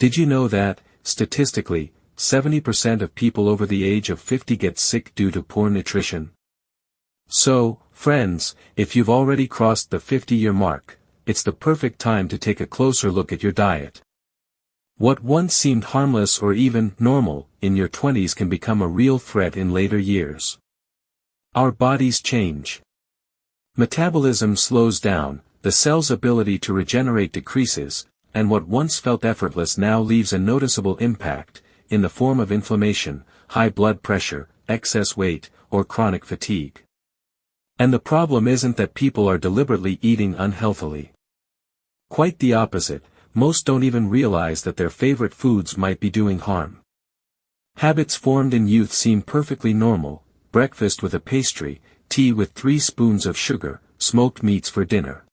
Did you know that, statistically, 70% of people over the age of 50 get sick due to poor nutrition? So, friends, if you've already crossed the 50-year mark, it's the perfect time to take a closer look at your diet. What once seemed harmless or even normal in your 20s can become a real threat in later years. Our bodies change. Metabolism slows down, the cell's ability to regenerate decreases, and what once felt effortless now leaves a noticeable impact, in the form of inflammation, high blood pressure, excess weight, or chronic fatigue. And the problem isn't that people are deliberately eating unhealthily. Quite the opposite, most don't even realize that their favorite foods might be doing harm. Habits formed in youth seem perfectly normal: breakfast with a pastry, tea with 3 spoons of sugar, smoked meats for dinner.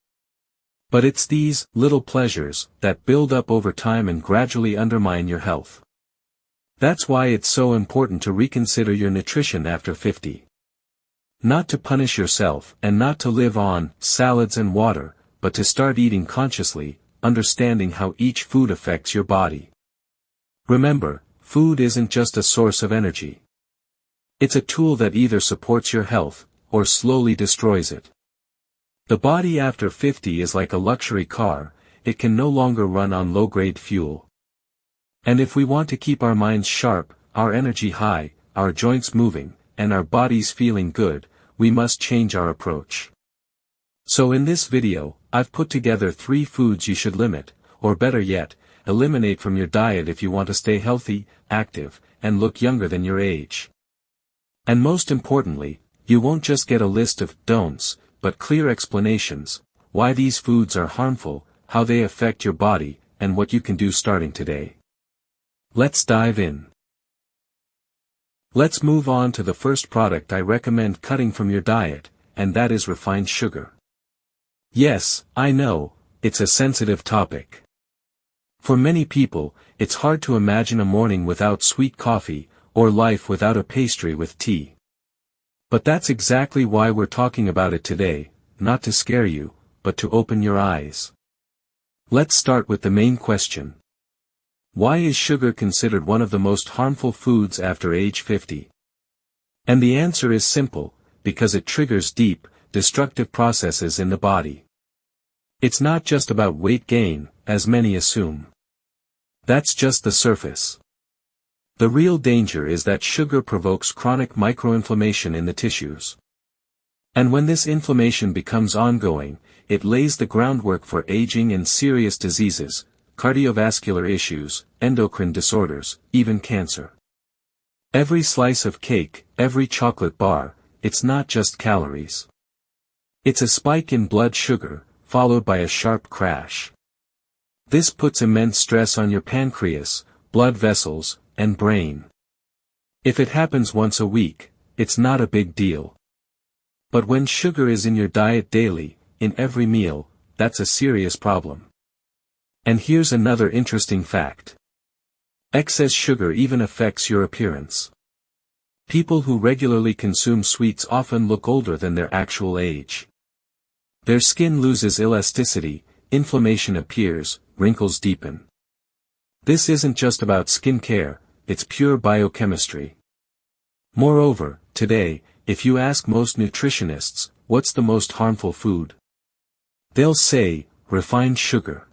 But it's these little pleasures that build up over time and gradually undermine your health. That's why it's so important to reconsider your nutrition after 50. Not to punish yourself and not to live on salads and water, but to start eating consciously, understanding how each food affects your body. Remember, food isn't just a source of energy. It's a tool that either supports your health, or slowly destroys it. The body after 50 is like a luxury car, it can no longer run on low-grade fuel. And if we want to keep our minds sharp, our energy high, our joints moving, and our bodies feeling good, we must change our approach. So in this video, I've put together 3 foods you should limit, or better yet, eliminate from your diet if you want to stay healthy, active, and look younger than your age. And most importantly, you won't just get a list of don'ts, but clear explanations, why these foods are harmful, how they affect your body, and what you can do starting today. Let's dive in. Let's move on to the first product I recommend cutting from your diet, and that is refined sugar. Yes, I know, it's a sensitive topic. For many people, it's hard to imagine a morning without sweet coffee, or life without a pastry with tea. But that's exactly why we're talking about it today, not to scare you, but to open your eyes. Let's start with the main question. Why is sugar considered one of the most harmful foods after age 50? And the answer is simple: because it triggers deep, destructive processes in the body. It's not just about weight gain, as many assume. That's just the surface. The real danger is that sugar provokes chronic microinflammation in the tissues. And when this inflammation becomes ongoing, it lays the groundwork for aging and serious diseases, cardiovascular issues, endocrine disorders, even cancer. Every slice of cake, every chocolate bar, it's not just calories. It's a spike in blood sugar, followed by a sharp crash. This puts immense stress on your pancreas, blood vessels, and brain. If it happens once a week, it's not a big deal. But when sugar is in your diet daily, in every meal, that's a serious problem. And here's another interesting fact. Excess sugar even affects your appearance. People who regularly consume sweets often look older than their actual age. Their skin loses elasticity, inflammation appears, wrinkles deepen. This isn't just about skin care, it's pure biochemistry. Moreover, today, if you ask most nutritionists, what's the most harmful food? They'll say, refined sugar.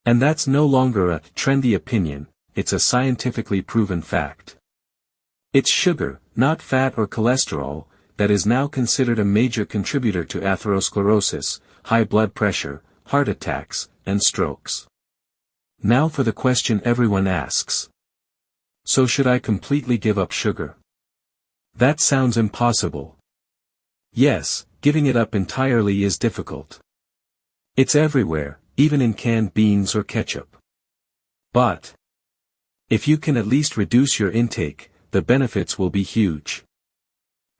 And that's no longer a trendy opinion, it's a scientifically proven fact. It's sugar, not fat or cholesterol, that is now considered a major contributor to atherosclerosis, high blood pressure, heart attacks, and strokes. Now for the question everyone asks. So should I completely give up sugar? That sounds impossible. Yes, giving it up entirely is difficult. It's everywhere, even in canned beans or ketchup. But if you can at least reduce your intake, the benefits will be huge.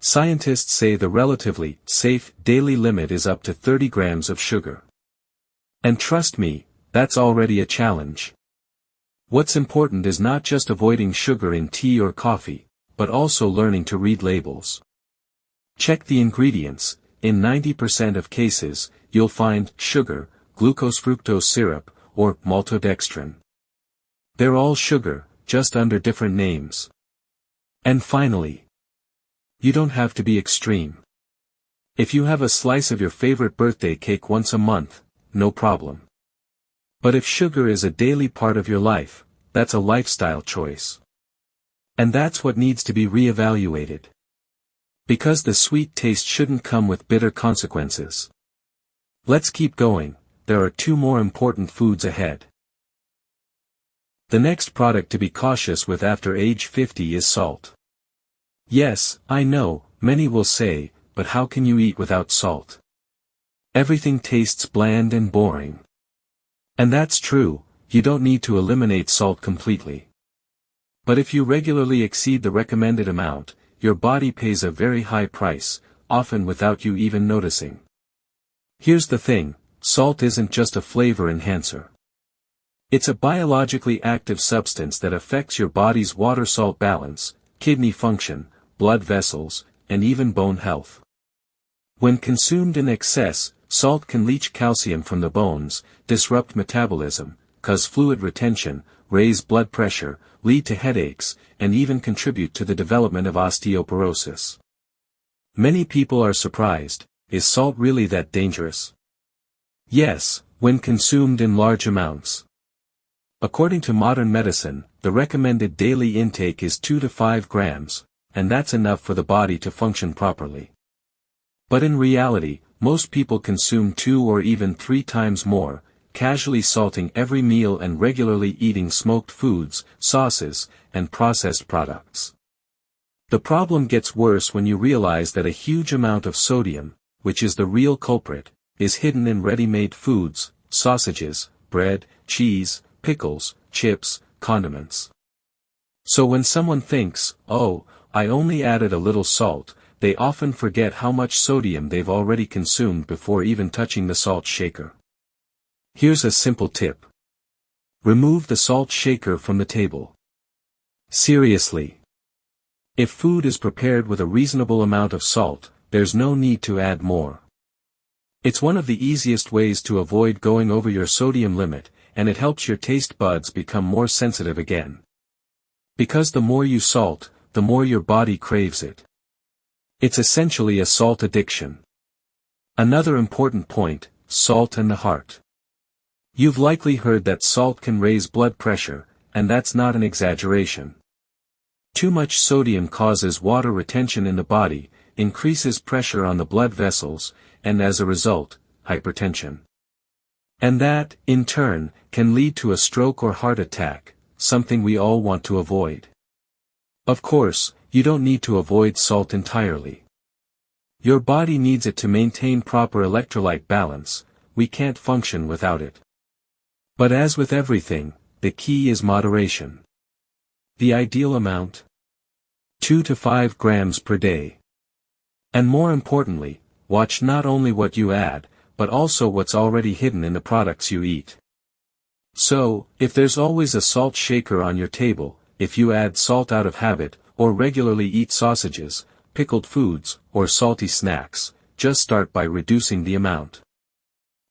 Scientists say the relatively safe daily limit is up to 30 grams of sugar. And trust me, that's already a challenge. What's important is not just avoiding sugar in tea or coffee, but also learning to read labels. Check the ingredients. In 90% of cases, you'll find sugar, glucose fructose syrup, or maltodextrin. They're all sugar, just under different names. And finally, you don't have to be extreme. If you have a slice of your favorite birthday cake once a month, no problem. But if sugar is a daily part of your life, that's a lifestyle choice. And that's what needs to be reevaluated. Because the sweet taste shouldn't come with bitter consequences. Let's keep going, there are 2 more important foods ahead. The next product to be cautious with after age 50 is salt. Yes, I know, many will say, but how can you eat without salt? Everything tastes bland and boring. And that's true, you don't need to eliminate salt completely. But if you regularly exceed the recommended amount, your body pays a very high price, often without you even noticing. Here's the thing, salt isn't just a flavor enhancer. It's a biologically active substance that affects your body's water-salt balance, kidney function, blood vessels, and even bone health. When consumed in excess, salt can leach calcium from the bones, disrupt metabolism, cause fluid retention, raise blood pressure, lead to headaches, and even contribute to the development of osteoporosis. Many people are surprised, is salt really that dangerous? Yes, when consumed in large amounts. According to modern medicine, the recommended daily intake is 2 to 5 grams, and that's enough for the body to function properly. But in reality, most people consume 2 or even 3 times more, casually salting every meal and regularly eating smoked foods, sauces, and processed products. The problem gets worse when you realize that a huge amount of sodium, which is the real culprit, is hidden in ready-made foods, sausages, bread, cheese, pickles, chips, condiments. So when someone thinks, oh, I only added a little salt, they often forget how much sodium they've already consumed before even touching the salt shaker. Here's a simple tip. Remove the salt shaker from the table. Seriously. If food is prepared with a reasonable amount of salt, there's no need to add more. It's one of the easiest ways to avoid going over your sodium limit, and it helps your taste buds become more sensitive again. Because the more you salt, the more your body craves it. It's essentially a salt addiction. Another important point, salt and the heart. You've likely heard that salt can raise blood pressure, and that's not an exaggeration. Too much sodium causes water retention in the body, increases pressure on the blood vessels, and as a result, hypertension. And that, in turn, can lead to a stroke or heart attack, something we all want to avoid. Of course, you don't need to avoid salt entirely. Your body needs it to maintain proper electrolyte balance, we can't function without it. But as with everything, the key is moderation. The ideal amount? 2 to 5 grams per day. And more importantly, watch not only what you add, but also what's already hidden in the products you eat. So, if there's always a salt shaker on your table, if you add salt out of habit, or regularly eat sausages, pickled foods, or salty snacks, just start by reducing the amount.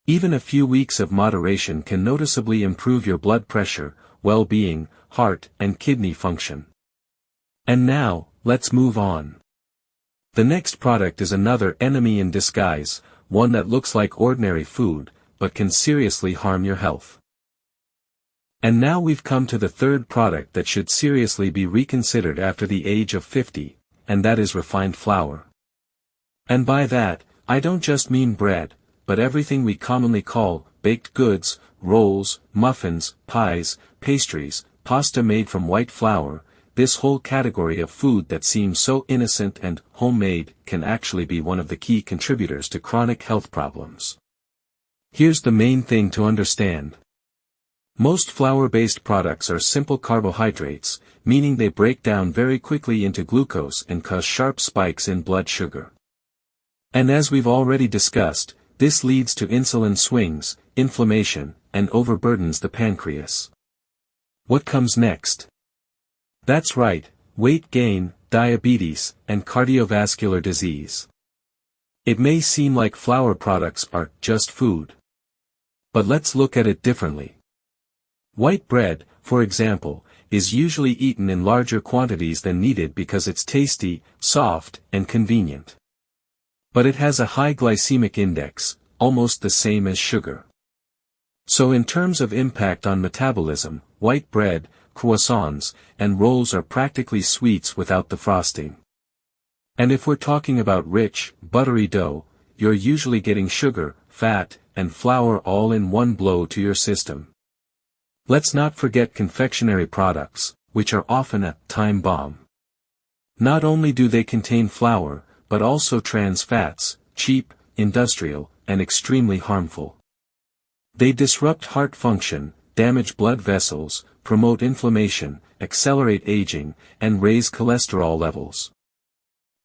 Even a few weeks of moderation can noticeably improve your blood pressure, well-being, heart, and kidney function. And now, let's move on. The next product is another enemy in disguise, one that looks like ordinary food, but can seriously harm your health. And now we've come to the third product that should seriously be reconsidered after the age of 50, and that is refined flour. And by that, I don't just mean bread, but everything we commonly call baked goods, rolls, muffins, pies, pastries, pasta made from white flour. This whole category of food that seems so innocent and homemade can actually be one of the key contributors to chronic health problems. Here's the main thing to understand. Most flour-based products are simple carbohydrates, meaning they break down very quickly into glucose and cause sharp spikes in blood sugar. And as we've already discussed, this leads to insulin swings, inflammation, and overburdens the pancreas. What comes next? That's right, weight gain, diabetes, and cardiovascular disease. It may seem like flour products are just food. But let's look at it differently. White bread, for example, is usually eaten in larger quantities than needed because it's tasty, soft, and convenient. But it has a high glycemic index, almost the same as sugar. So in terms of impact on metabolism, white bread, croissants, and rolls are practically sweets without the frosting. And if we're talking about rich, buttery dough, you're usually getting sugar, fat, and flour all in one blow to your system. Let's not forget confectionery products, which are often a time bomb. Not only do they contain flour, but also trans fats, cheap, industrial, and extremely harmful. They disrupt heart function, damage blood vessels, promote inflammation, accelerate aging, and raise cholesterol levels.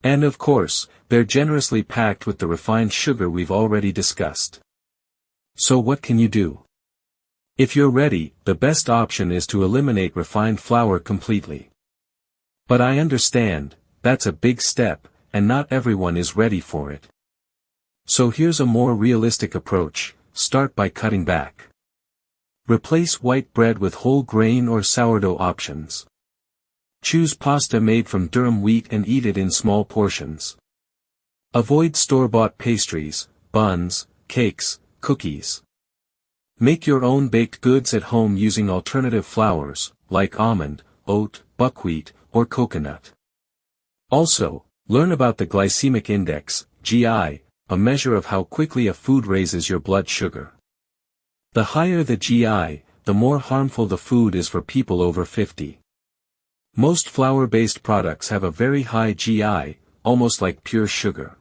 And of course, they're generously packed with the refined sugar we've already discussed. So what can you do? If you're ready, the best option is to eliminate refined flour completely. But I understand, that's a big step, and not everyone is ready for it. So here's a more realistic approach: start by cutting back. Replace white bread with whole grain or sourdough options. Choose pasta made from durum wheat and eat it in small portions. Avoid store-bought pastries, buns, cakes, cookies. Make your own baked goods at home using alternative flours, like almond, oat, buckwheat, or coconut. Also, learn about the glycemic index, GI, a measure of how quickly a food raises your blood sugar. The higher the GI, the more harmful the food is for people over 50. Most flour-based products have a very high GI, almost like pure sugar.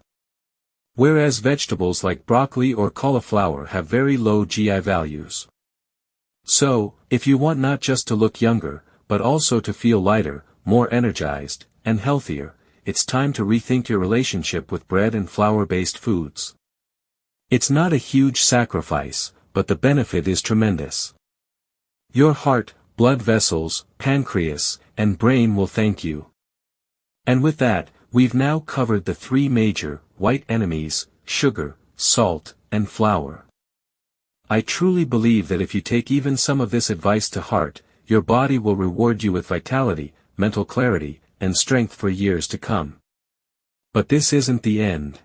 Whereas vegetables like broccoli or cauliflower have very low GI values. So, if you want not just to look younger, but also to feel lighter, more energized, and healthier, it's time to rethink your relationship with bread and flour-based foods. It's not a huge sacrifice, but the benefit is tremendous. Your heart, blood vessels, pancreas, and brain will thank you. And with that, we've now covered the three major, white enemies: sugar, salt, and flour. I truly believe that if you take even some of this advice to heart, your body will reward you with vitality, mental clarity, and strength for years to come. But this isn't the end.